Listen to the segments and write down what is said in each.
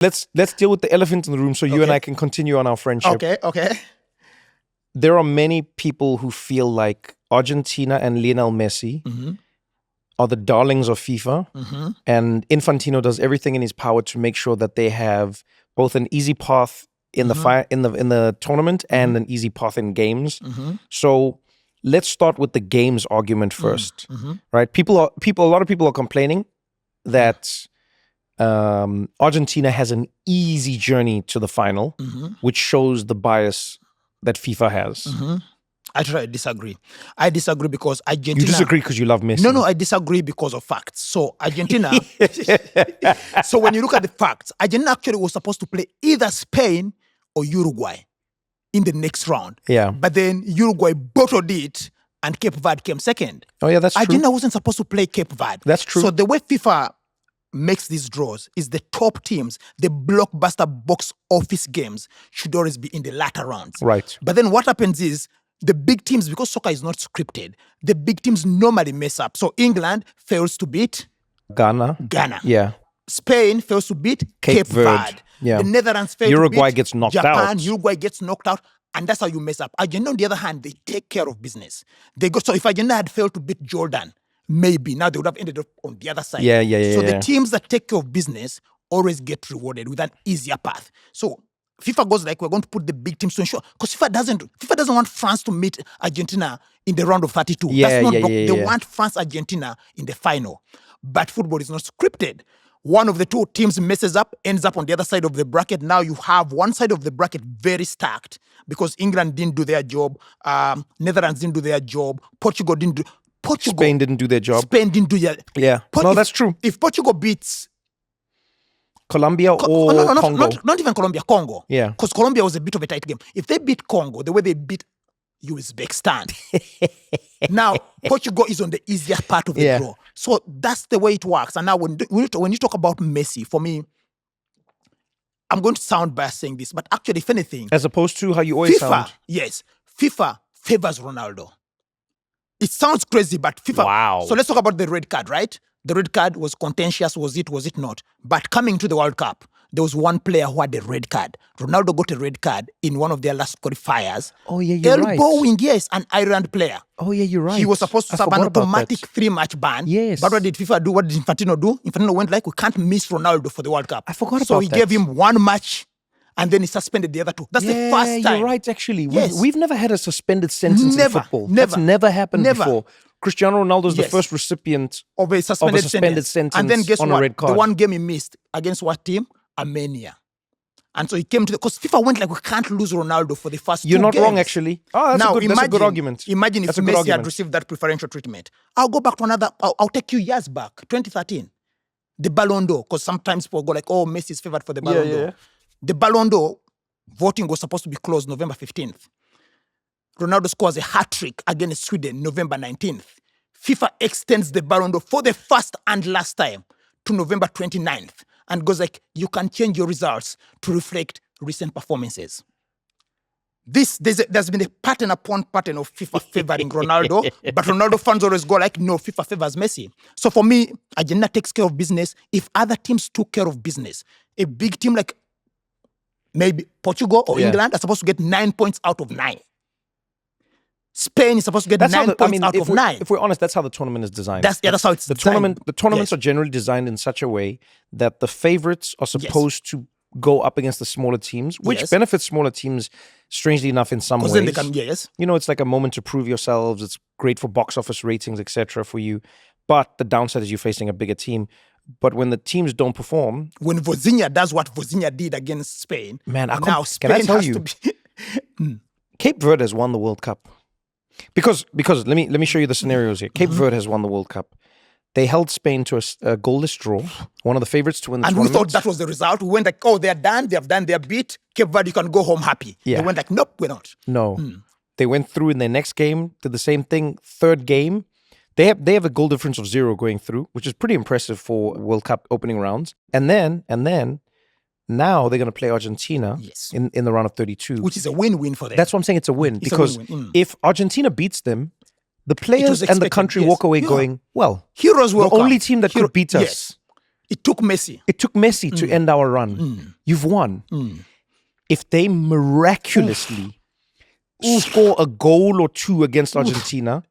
Let's deal with the elephant in the room so you and I can continue on our friendship. Okay. There are many people who feel like Argentina and Lionel Messi are the darlings of FIFA, and Infantino does everything in his power to make sure that they have both an easy path in the tournament and an easy path in games. So let's start with the games argument first, right? A lot of people are complaining that Argentina has an easy journey to the final, which shows the bias that FIFA has. I try to disagree. I disagree because Argentina... You disagree because you love Messi? No, I disagree because of facts. So Argentina... So when you look at the facts, Argentina actually was supposed to play either Spain or Uruguay in the next round. Yeah. But then Uruguay bottled it and Cape Verde came second. Oh yeah, that's true. Argentina wasn't supposed to play Cape Verde. That's true. So the way FIFA makes these draws is the top teams, the blockbuster box office games should always be in the latter rounds. Right. But then what happens is the big teams, because soccer is not scripted, the big teams normally mess up. So England fails to beat Ghana. Yeah. Spain fails to beat Cape Verde. Yeah. The Netherlands fails Uruguay to beat gets knocked Japan. out. Uruguay gets knocked out. And that's how you mess up. Argentina, on the other hand, they take care of business. So if Argentina had failed to beat Jordan, maybe now they would have ended up on the other side. Yeah. So the teams that take care of business always get rewarded with an easier path. So FIFA goes like, we're going to put the big teams to ensure, because FIFA doesn't want France to meet Argentina in the round of 32. They want France-Argentina in the final. But football is not scripted. One of the two teams messes up, ends up on the other side of the bracket. Now you have one side of the bracket very stacked because England didn't do their job, Netherlands didn't do their job, Spain didn't do their job. Spain didn't do their... Yeah. That's true. If Portugal beats... Colombia or Congo? Not even Colombia, Congo. Yeah. Because Colombia was a bit of a tight game. If they beat Congo, the way they beat Uzbekistan, now Portugal is on the easiest part of the draw. So that's the way it works. And now when you talk about Messi, for me, I'm going to sound biased saying this, but actually, if anything... As opposed to how you always sound. Yes. FIFA favors Ronaldo. It sounds crazy, but FIFA... Wow. So let's talk about the red card, right? The red card was contentious, was it not? But coming to the World Cup, there was one player who had a red card. Ronaldo got a red card in one of their last qualifiers. Oh, yeah, you're right. Elbowing, yes, an Ireland player. Oh, yeah, you're right. He was supposed to have an automatic 3-match ban. Yes. But what did FIFA do? What did Infantino do? Infantino went like, we can't miss Ronaldo for the World Cup. I forgot about that. So he gave him one match and then he suspended the other two. That's the first time. You're right, actually. Yes. We've never had a suspended sentence in football. That's never happened before. Cristiano Ronaldo is the first recipient of a suspended sentence. And then guess on a red card. The one game he missed against what team? Armenia. And so he came to because FIFA went like, we can't lose Ronaldo for the first 2 games. You're not wrong, actually. Oh, that's a good argument. Imagine if Messi had received that preferential treatment. I'll go back to I'll take you years back, 2013. The Ballon d'Or, because sometimes people go like, oh, Messi is favored for the Ballon d'Or. The Ballon d'Or voting was supposed to be closed November 15th. Ronaldo scores a hat-trick against Sweden November 19th. FIFA extends the Ballon d'Or for the first and last time to November 29th and goes like, you can change your results to reflect recent performances. There's been a pattern upon pattern of FIFA favoring Ronaldo, but Ronaldo fans always go like, no, FIFA favors Messi. So for me, Argentina takes care of business. If other teams took care of business, a big team like maybe Portugal or England are supposed to get 9 points out of 9. Spain is supposed to get 9 points out of 9. If we're honest, that's how the tournament is designed. That's how it's designed. The tournaments are generally designed in such a way that the favorites are supposed to go up against the smaller teams, which benefits smaller teams, strangely enough, in some ways. Then they can, it's like a moment to prove yourselves. It's great for box office ratings, etc. for you. But the downside is you're facing a bigger team. But when the teams don't perform... When Vozinha does what Vozinha did against Spain... Man, now Spain can I tell you, Cape Verde has won the World Cup. Because let me show you the scenarios here. Cape Verde has won the World Cup. They held Spain to a goalless draw, one of the favorites to win the tournament. And we thought that was the result. We went like, oh, they're done, they're beat. Cape Verde, you can go home happy. Yeah. They went like, nope, we're not. No. They went through in their next game, did the same thing. Third game, they have a goal difference of 0 going through, which is pretty impressive for World Cup opening rounds. And then now they're going to play Argentina in the round of 32. Which is a win-win for them. That's why I'm saying it's a win. Because if Argentina beats them, the players and the country walk away going, well, Heroes will the only team that could beat us It took Messi. It took Messi to end our run. You've won. If they miraculously score a goal or two against Argentina,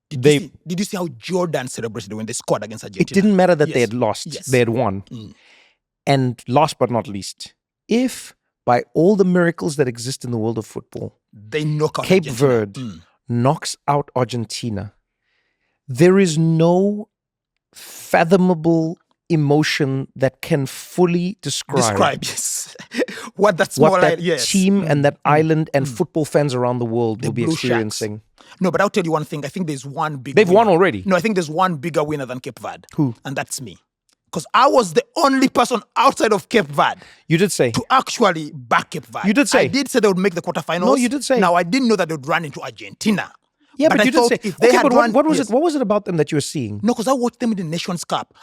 did you see how Jordan celebrated when they scored against Argentina? It didn't matter that they had lost. Yes. They had won. And last but not least, if by all the miracles that exist in the world of football, they knock out Cape Verde knocks out Argentina, there is no fathomable emotion that can fully describe yes. what that team and that island and football fans around the world will be experiencing. Shacks. No, but I'll tell you one thing. I think there's one big They've winner. won already. No, I think there's one bigger winner than Cape Verde. Who? And that's me. Because I was the only person outside of Cape Verde. You did say. To actually back Cape Verde. You did say. I did say they would make the quarterfinals. No, you did say. Now, I didn't know that they would run into Argentina. Yeah, but you did say. If they had run, what was it? What was it about them that you were seeing? No, because I watched them in the Nations Cup.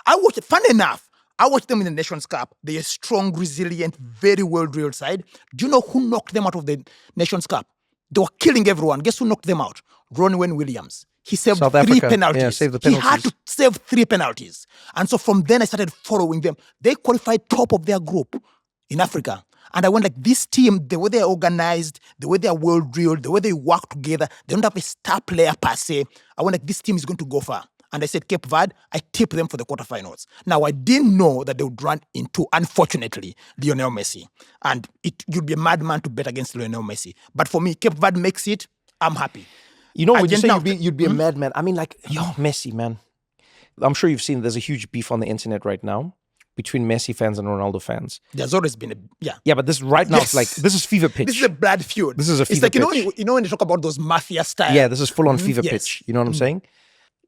Funny enough, I watched them in the Nations Cup. They're a strong, resilient, very well-drilled side. Do you know who knocked them out of the Nations Cup? They were killing everyone. Guess who knocked them out? Ronwen Williams. He saved South 3 Africa. penalties. Yeah, saved the penalties. He had to save 3 penalties. And so from then I started following them. They qualified top of their group in Africa. And I went like, this team, the way they're organized, the way they're well-drilled, the way they work together, they don't have a star player per se. I went like, this team is going to go far. And I said, Cape Verde, I tipped them for the quarterfinals. Now, I didn't know that they would run into, unfortunately, Lionel Messi. And you'd be a madman to bet against Lionel Messi. But for me, Cape Verde makes it, I'm happy. You know, when you say you'd be a madman, I mean, like, Messi, man. I'm sure you've seen there's a huge beef on the internet right now between Messi fans and Ronaldo fans. There's always been Yeah, but this right now, it's like, this is fever pitch. This is a blood feud. This is a fever pitch. It's like, you know when you talk about those mafia style? Yeah, this is full-on fever pitch. You know what I'm saying?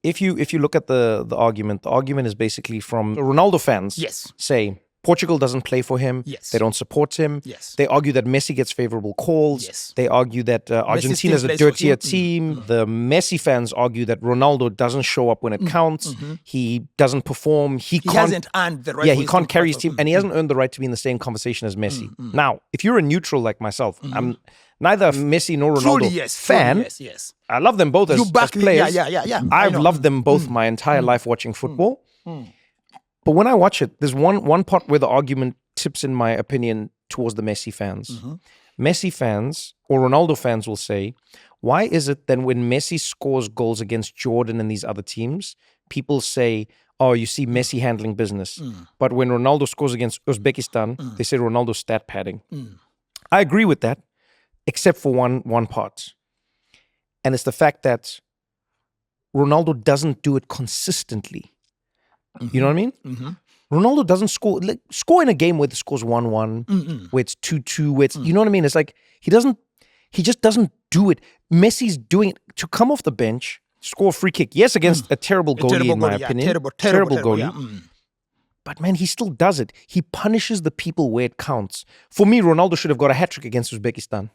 If you look at the argument is basically from Ronaldo fans. Yes. Say Portugal doesn't play for him. Yes. They don't support him. Yes. They argue that Messi gets favorable calls. Yes. They argue that Argentina is a dirtier team. The Messi fans argue that Ronaldo doesn't show up when it counts. He doesn't perform. He hasn't earned the right. Yeah, he can't carry his team, and he hasn't earned the right to be in the same conversation as Messi. Now, if you're a neutral like myself, I'm neither Messi nor Ronaldo fan. Yes. I love them both as players. Yeah. I've loved them both my entire life watching football. But when I watch it, there's one part where the argument tips, in my opinion, towards the Messi fans. Messi fans or Ronaldo fans will say, why is it then when Messi scores goals against Jordan and these other teams, people say, oh, you see Messi handling business. But when Ronaldo scores against Uzbekistan, they say Ronaldo's stat padding. I agree with that, except for one part. And it's the fact that Ronaldo doesn't do it consistently. You know what I mean? Ronaldo doesn't score in a game where the score's 1-1, where it's 2-2, where it's, you know what I mean? It's like he just doesn't do it. Messi's doing it to come off the bench, score a free kick. Yes, against a terrible goalie, in my opinion. Terrible goalie. Yeah. But man, he still does it. He punishes the people where it counts. For me, Ronaldo should have got a hat-trick against Uzbekistan.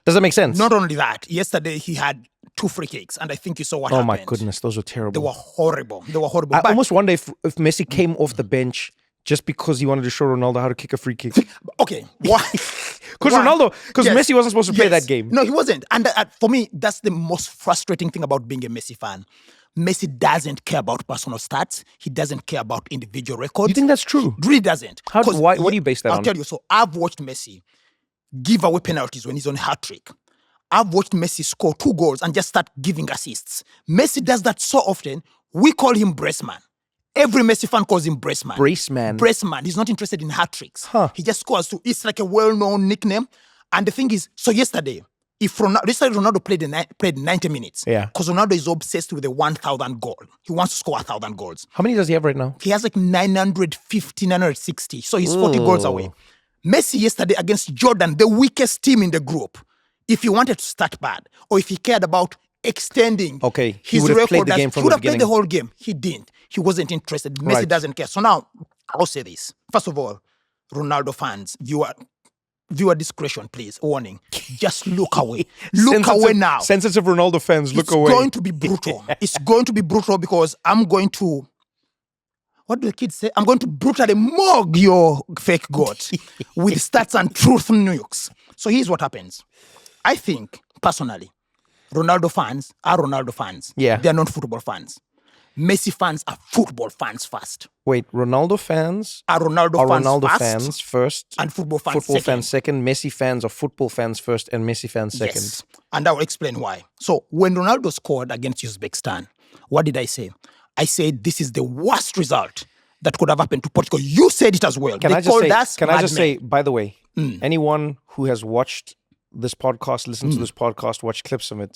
Does that make sense? Not only that, yesterday he had 2 free kicks, and I think you saw what happened. Oh my goodness, those were terrible. They were horrible. I almost wonder if Messi came off the bench just because he wanted to show Ronaldo how to kick a free kick. Okay, why? Because Messi wasn't supposed to play that game. No, he wasn't. And for me, that's the most frustrating thing about being a Messi fan. Messi doesn't care about personal stats. He doesn't care about individual records. You think that's true? Really doesn't. What do you base that on? I'll tell you. So I've watched Messi give away penalties when he's on a hat-trick. I've watched Messi score 2 goals and just start giving assists. Messi does that so often, we call him Braceman. Every Messi fan calls him Braceman. Braceman. He's not interested in hat-tricks. He just scores. So it's like a well-known nickname. And the thing is, so yesterday Ronaldo played 90 minutes. Yeah. Because Ronaldo is obsessed with the 1,000 goal. He wants to score 1,000 goals. How many does he have right now? He has like 950, 960. So he's 40 goals away. Messi yesterday against Jordan, the weakest team in the group, if he wanted to start bad, or if he cared about extending his record, he would have played the whole game. He didn't. He wasn't interested. Messi doesn't care. So now, I'll say this. First of all, Ronaldo fans, viewer discretion, please. Warning. Just look away. Look away now. Sensitive Ronaldo fans, look away. It's going to be brutal. It's going to be brutal because I'm going to... What do the kids say? I'm going to brutally mug your fake god with stats and truth nukes. So here's what happens. I think, personally, Ronaldo fans are Ronaldo fans. Yeah. They're not football fans. Messi fans are football fans first. Wait, Ronaldo fans Are Ronaldo fans first, and football fans second. Messi fans are football fans first, and Messi fans second. Yes, and I will explain why. So when Ronaldo scored against Uzbekistan, what did I say? I said this is the worst result that could have happened to Portugal. You said it as well. Can I just say, by the way, anyone who has watched this podcast, listened to this podcast, watched clips of it,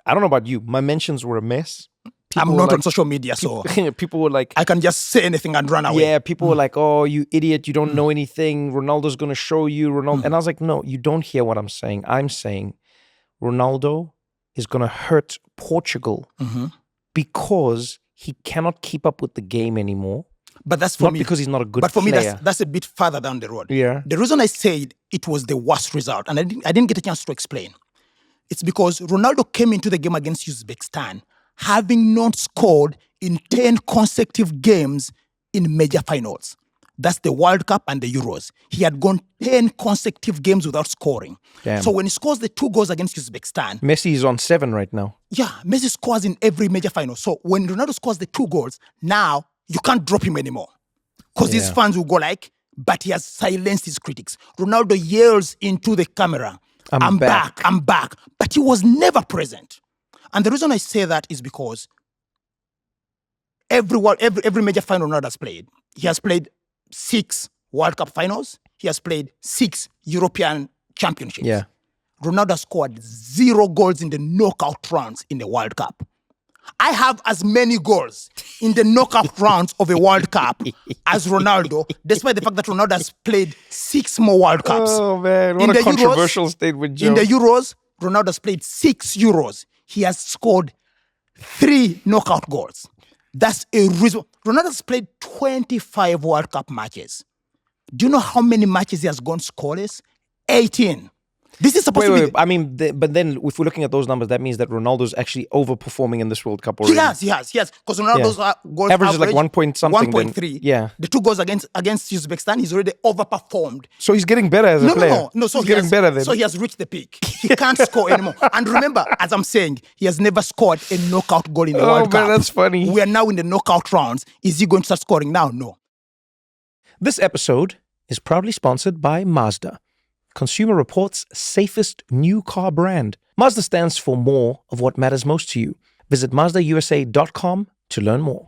I don't know about you, my mentions were a mess. I'm not on social media, so people were like, I can just say anything and run away. Yeah, people were like, oh, you idiot, you don't know anything. Ronaldo's going to show you. Ronaldo. And I was like, no, you don't hear what I'm saying. I'm saying Ronaldo is going to hurt Portugal because he cannot keep up with the game anymore. But that's for not me. Because he's not a good player. But for me, that's a bit further down the road. Yeah. The reason I said it was the worst result, and I didn't get a chance to explain, it's because Ronaldo came into the game against Uzbekistan having not scored in 10 consecutive games in major finals. That's the World Cup and the Euros. He had gone 10 consecutive games without scoring. Damn. So when he scores the 2 goals against Uzbekistan... Messi is on 7 right now. Yeah, Messi scores in every major final. So when Ronaldo scores the 2 goals, now you can't drop him anymore. Because his fans will go like, but he has silenced his critics. Ronaldo yells into the camera, I'm back. But he was never present. And the reason I say that is because every major final Ronaldo has played, he has played 6 World Cup finals. He has played 6 European championships. Yeah. Ronaldo scored 0 goals in the knockout rounds in the World Cup. I have as many goals in the knockout rounds of a World Cup as Ronaldo, despite the fact that Ronaldo has played 6 more World Cups. Oh, man. What a controversial statement, Joe. In the Euros, Ronaldo has played 6 Euros. He has scored 3 knockout goals. That's a reason. Ronaldo has played 25 World Cup matches. Do you know how many matches he has gone scoreless? 18. This is supposed to be... I mean, but then if we're looking at those numbers, that means that Ronaldo's actually overperforming in this World Cup already. He has. Because Ronaldo's goals average is like 1 point something. 1.3. Yeah. The 2 goals against Uzbekistan, he's already overperformed. So he's getting better as a player. No. So he's getting better then. So he has reached the peak. He can't score anymore. And remember, as I'm saying, he has never scored a knockout goal in the World Cup. Oh, man, that's funny. We are now in the knockout rounds. Is he going to start scoring now? No. This episode is proudly sponsored by Mazda, Consumer Reports' safest new car brand. Mazda stands for more of what matters most to you. Visit MazdaUSA.com to learn more.